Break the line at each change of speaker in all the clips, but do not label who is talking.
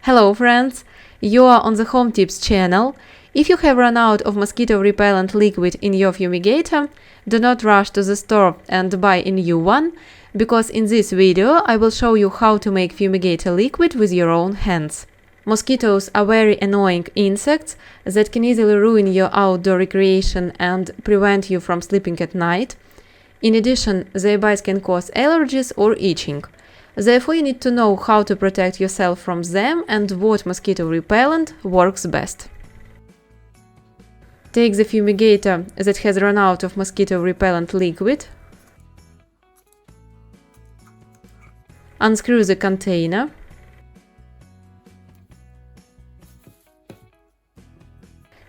Hello friends! You are on the Home Tips channel. If you have run out of mosquito repellent liquid in your fumigator, do not rush to the store and buy a new one, because in this video I will show you how to make fumigator liquid with your own hands. Mosquitoes are very annoying insects that can easily ruin your outdoor recreation and prevent you from sleeping at night. In addition, their bites can cause allergies or itching. Therefore, you need to know how to protect yourself from them and what mosquito repellent works best. Take the fumigator that has run out of mosquito repellent liquid. Unscrew the container.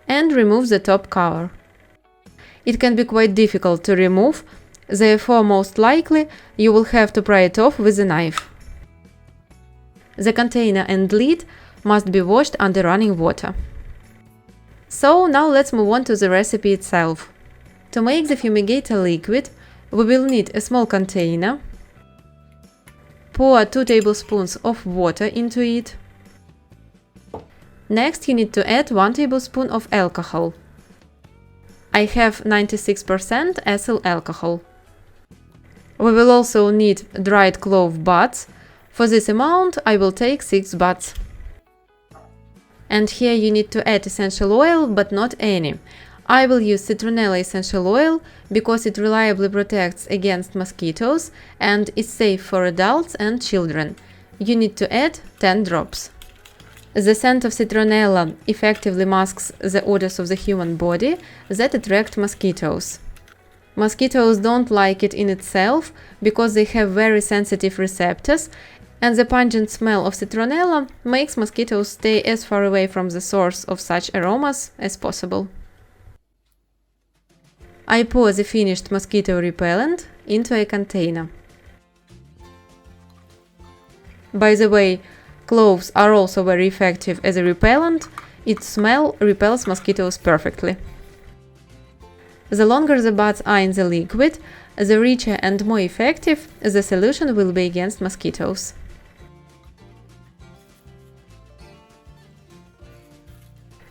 And remove the top cover. It can be quite difficult to remove, therefore most likely you will have to pry it off with a knife. The container and lid must be washed under running water. So now let's move on to the recipe itself. To make the fumigator liquid, we will need a small container. Pour 2 tablespoons of water into it. Next you need to add 1 tablespoon of alcohol. I have 96% ethyl alcohol. We will also need dried clove buds. For this amount I will take 6 buds. And here you need to add essential oil, but not any. I will use citronella essential oil because it reliably protects against mosquitoes and is safe for adults and children. You need to add 10 drops. The scent of citronella effectively masks the odors of the human body that attract mosquitoes. Mosquitoes don't like it in itself because they have very sensitive receptors, and the pungent smell of citronella makes mosquitoes stay as far away from the source of such aromas as possible. I pour the finished mosquito repellent into a container. By the way, cloves are also very effective as a repellent. Its smell repels mosquitoes perfectly. The longer the buds are in the liquid, the richer and more effective the solution will be against mosquitoes.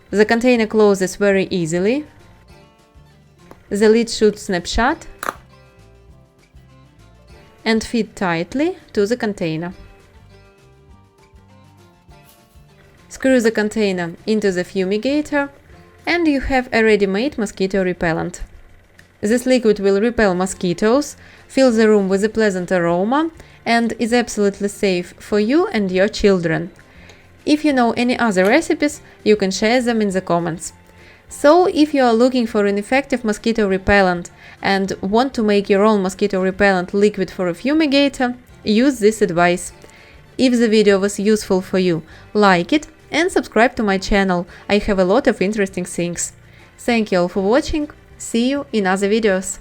The container closes very easily. The lid should snap shut and fit tightly to the container. Screw the container into the fumigator and you have a ready-made mosquito repellent. This liquid will repel mosquitoes, fill the room with a pleasant aroma, and is absolutely safe for you and your children. If you know any other recipes, you can share them in the comments. So, if you are looking for an effective mosquito repellent and want to make your own mosquito repellent liquid for a fumigator, use this advice. If the video was useful for you, like it and subscribe to my channel. I have a lot of interesting things. Thank you all for watching. See you in other videos.